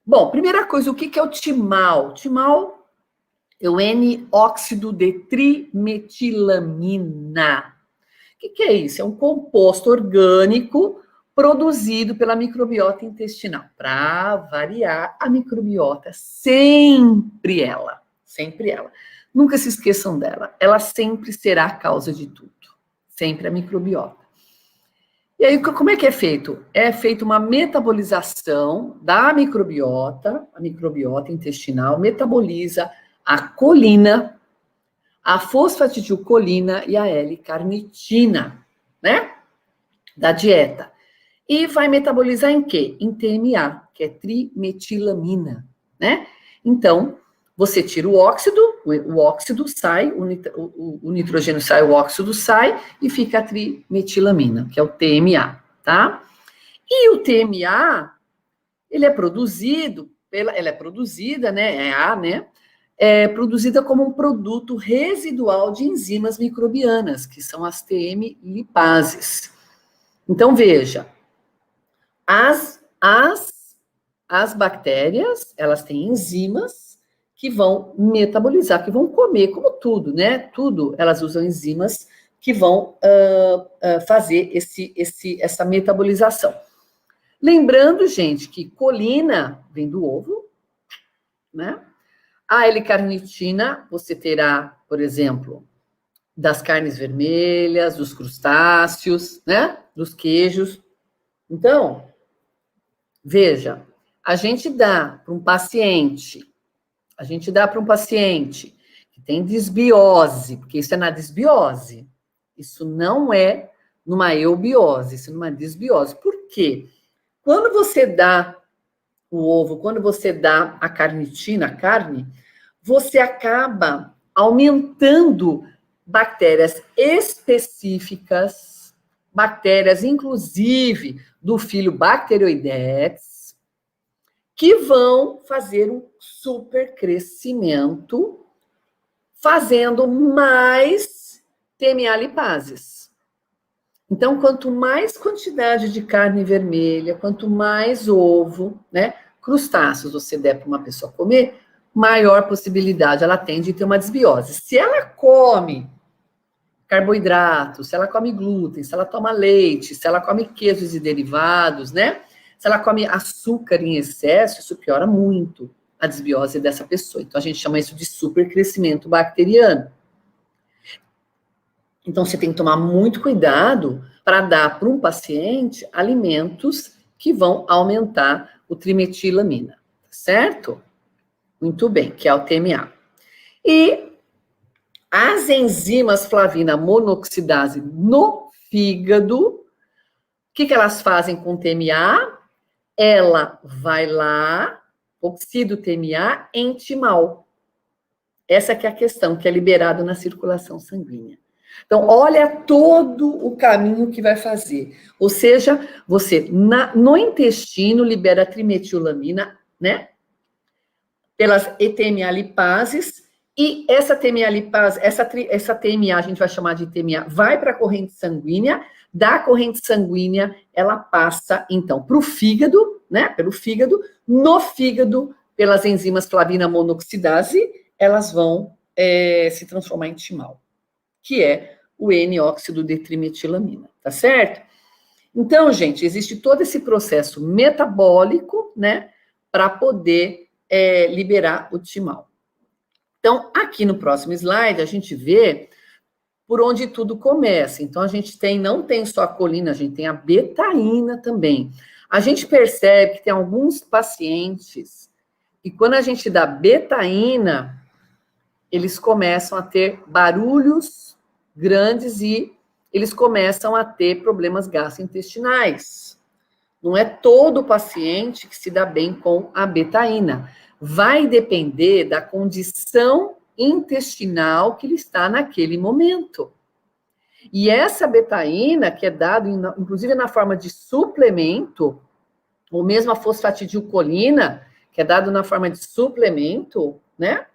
Bom, primeira coisa, o que é o timal? Timal é o N-óxido de trimetilamina. O que é isso? É um composto orgânico produzido pela microbiota intestinal. Para variar, a microbiota, sempre ela. Nunca se esqueçam dela. Ela sempre será a causa de tudo. Sempre a microbiota. E aí, como é que é feito? É feita uma metabolização da microbiota, a microbiota intestinal metaboliza a colina, a fosfatidilcolina e a L-carnitina, né? Da dieta. E vai metabolizar em quê? Em TMA, que é trimetilamina, né? Então, você tira o óxido sai, o nitrogênio sai, o óxido sai, e fica a trimetilamina, que é o TMA, tá? E o TMA, ela é produzida, né, é produzida como um produto residual de enzimas microbianas, que são as TM-lipases. Então, veja, as bactérias, elas têm enzimas que vão metabolizar, que vão comer, como tudo, né? Tudo, elas usam enzimas que vão fazer essa metabolização. Lembrando, gente, que colina vem do ovo, né? A L-carnitina, você terá, por exemplo, das carnes vermelhas, dos crustáceos, né? Dos queijos. Então, veja, a gente dá para um paciente que tem desbiose, porque isso é na desbiose, isso não é numa eubiose, isso é numa desbiose. Por quê? Quando você dá o ovo, quando você dá a carnitina, a carne, você acaba aumentando bactérias específicas, bactérias, inclusive, do filo Bacteroidetes, que vão fazer um supercrescimento, fazendo mais TMA lipases. Então, quanto mais quantidade de carne vermelha, quanto mais ovo, né, crustáceos você der para uma pessoa comer, maior possibilidade ela tem de ter uma desbiose. Se ela come carboidratos, se ela come glúten, se ela toma leite, se ela come queijos e derivados, né? Se ela come açúcar em excesso, isso piora muito a desbiose dessa pessoa. Então, a gente chama isso de supercrescimento bacteriano. Então, você tem que tomar muito cuidado para dar para um paciente alimentos que vão aumentar o trimetilamina, certo? Muito bem, que é o TMA. E as enzimas flavina monoxidase no fígado, o que elas fazem com o TMA? Ela vai lá, oxida o TMA em timal. Essa que é a questão, que é liberado na circulação sanguínea. Então, olha todo o caminho que vai fazer. Ou seja, você, no intestino, libera trimetilamina, né? Pelas TMA lipases, e essa TMA lipase, essa TMA, a gente vai chamar de TMA, vai para a corrente sanguínea, da corrente sanguínea, ela passa, então, para o fígado, né? Pelo fígado, no fígado, pelas enzimas flavina monoxidase, elas vão se transformar em timal, que é o N-óxido de trimetilamina, tá certo? Então, gente, existe todo esse processo metabólico, né, para poder liberar o timal. Então, aqui no próximo slide, a gente vê por onde tudo começa. Então, a gente não tem só a colina, a gente tem a betaína também. A gente percebe que tem alguns pacientes que quando a gente dá betaína, eles começam a ter barulhos grandes e eles começam a ter problemas gastrointestinais. Não é todo paciente que se dá bem com a betaína. Vai depender da condição intestinal que ele está naquele momento. E essa betaína, que é dada, inclusive na forma de suplemento, ou mesmo a fosfatidilcolina, que é dado na forma de suplemento, né?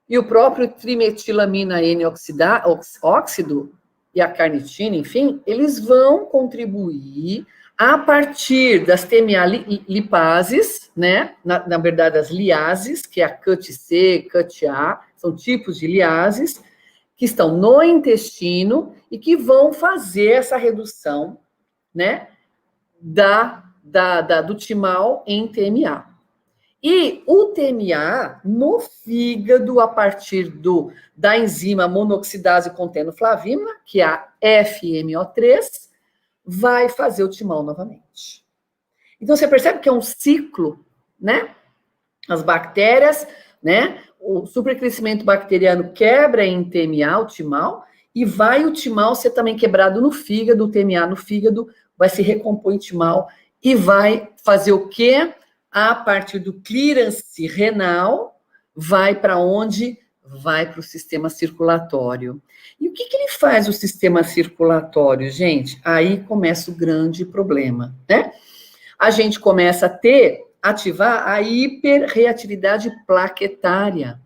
E o próprio trimetilamina N-óxido e a carnitina, enfim, eles vão contribuir A partir das TMA lipases, né? Na verdade, as liases, que é a CUT-C, CUT-A, são tipos de liases que estão no intestino e que vão fazer essa redução, né? Do timal em TMA. E o TMA, no fígado, a partir da enzima monoxidase contendo flavina, que é a FMO3, vai fazer o timal novamente. Então, você percebe que é um ciclo, né? As bactérias, né? O supercrescimento bacteriano quebra em TMA, o timal, e vai o timal ser também quebrado no fígado, o TMA no fígado, vai se recompor em timal, e vai fazer o quê? A partir do clearance renal, vai para onde? Vai para o sistema circulatório. E o que ele faz, o sistema circulatório, gente? Aí começa o grande problema, né? A gente começa a ativar a hiperreatividade plaquetária.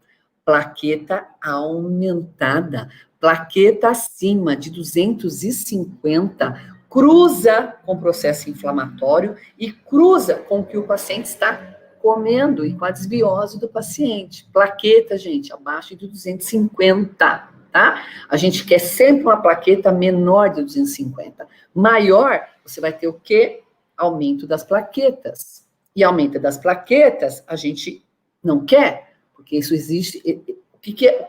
Plaqueta aumentada, plaqueta acima de 250, cruza com o processo inflamatório e cruza com o que o paciente está comendo e com a desbiose do paciente. Plaqueta, gente, abaixo de 250, tá? A gente quer sempre uma plaqueta menor de 250. Maior, você vai ter o quê? Aumento das plaquetas. E aumento das plaquetas, a gente não quer, porque isso existe.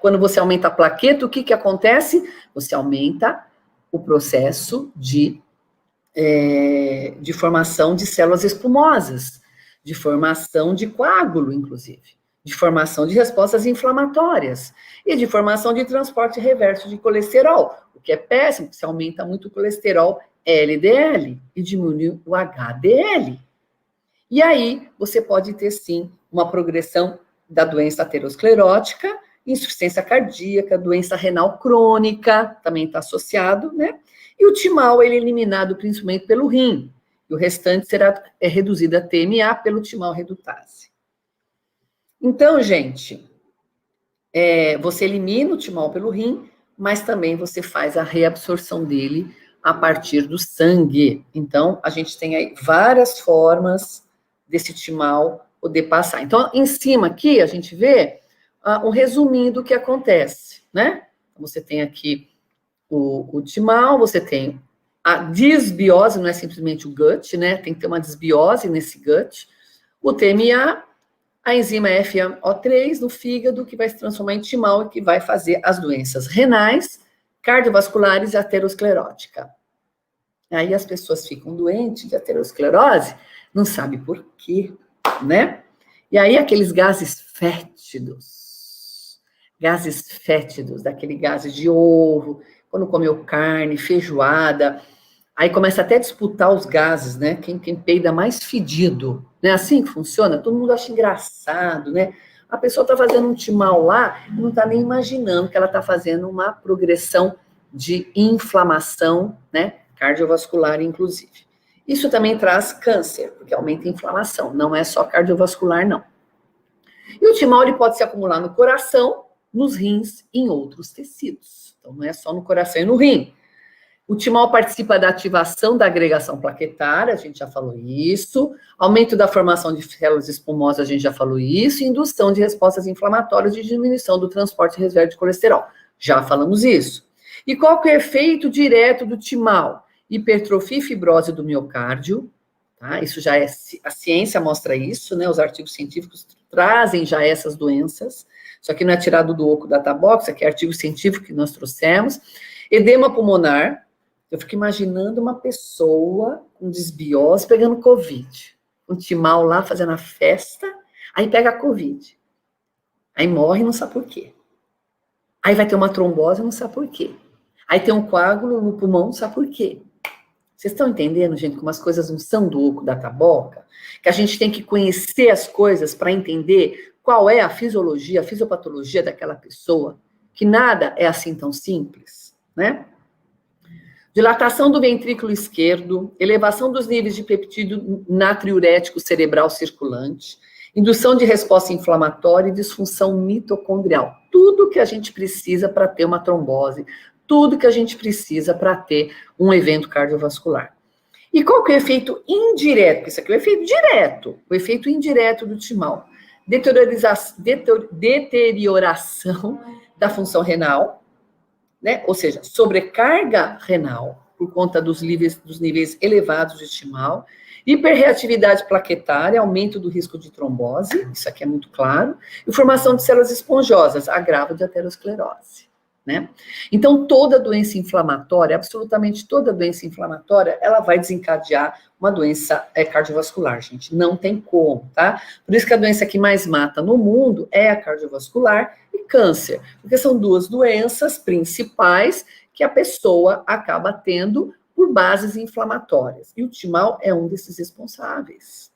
Quando você aumenta a plaqueta, o que acontece? Você aumenta o processo de formação de células espumosas, de formação de coágulo, inclusive, de formação de respostas inflamatórias e de formação de transporte reverso de colesterol, o que é péssimo, porque se aumenta muito o colesterol LDL e diminui o HDL. E aí, você pode ter, sim, uma progressão da doença aterosclerótica, insuficiência cardíaca, doença renal crônica, também está associado, né? E o timal, ele é eliminado principalmente pelo rim, e o restante será reduzido a TMA pelo timal redutase. Então, gente, você elimina o timal pelo rim, mas também você faz a reabsorção dele a partir do sangue. Então, a gente tem aí várias formas desse timal poder passar. Então, em cima aqui, a gente vê um resuminho do que acontece, né? Você tem aqui o timal, você tem a disbiose, não é simplesmente o gut, né? Tem que ter uma disbiose nesse gut. O TMA, a enzima FMO3 no fígado, que vai se transformar em timal e que vai fazer as doenças renais, cardiovasculares e aterosclerótica. Aí as pessoas ficam doentes de aterosclerose, não sabe por quê, né? E aí aqueles gases fétidos, daquele gases de ovo, quando comeu carne, feijoada, aí começa até a disputar os gases, né? Quem peida mais fedido, né? Assim que funciona, todo mundo acha engraçado, né? A pessoa está fazendo um timal lá e não está nem imaginando que ela está fazendo uma progressão de inflamação, né? Cardiovascular, inclusive. Isso também traz câncer, porque aumenta a inflamação, não é só cardiovascular, não. E o timal, ele pode se acumular no coração, nos rins e em outros tecidos. Então, não é só no coração e no rim. O timal participa da ativação da agregação plaquetária, a gente já falou isso, aumento da formação de células espumosas, a gente já falou isso, e indução de respostas inflamatórias e diminuição do transporte reverso de colesterol, já falamos isso. E qual que é o efeito direto do timal? Hipertrofia e fibrose do miocárdio, tá? Isso já é, a ciência mostra isso, né? Os artigos científicos trazem já essas doenças, só que não é tirado do oco da taboca, que é artigo científico que nós trouxemos. Edema pulmonar, eu fico imaginando uma pessoa com desbiose pegando Covid, um timal lá fazendo a festa, aí pega a Covid, aí morre não sabe por quê. Aí vai ter uma trombose, não sabe por quê. Aí tem um coágulo no pulmão, não sabe por quê. Vocês estão entendendo, gente, como as coisas não são do oco da taboca? Que a gente tem que conhecer as coisas para entender qual é a fisiologia, a fisiopatologia daquela pessoa, que nada é assim tão simples, né? Dilatação do ventrículo esquerdo, elevação dos níveis de peptídeo natriurético cerebral circulante, indução de resposta inflamatória e disfunção mitocondrial. Tudo que a gente precisa para ter uma trombose, tudo que a gente precisa para ter um evento cardiovascular. E qual que é o efeito indireto? Porque isso aqui é o efeito direto, o efeito indireto do timão. Deterioração da função renal, né? Ou seja, sobrecarga renal, por conta dos níveis elevados de timão, hiperreatividade plaquetária, aumento do risco de trombose, isso aqui é muito claro, e formação de células esponjosas, agravo de aterosclerose. Né? Então, toda doença inflamatória, absolutamente toda doença inflamatória, ela vai desencadear uma doença cardiovascular, gente. Não tem como, tá? Por isso que a doença que mais mata no mundo é a cardiovascular e câncer, porque são duas doenças principais que a pessoa acaba tendo por bases inflamatórias. E o timão é um desses responsáveis.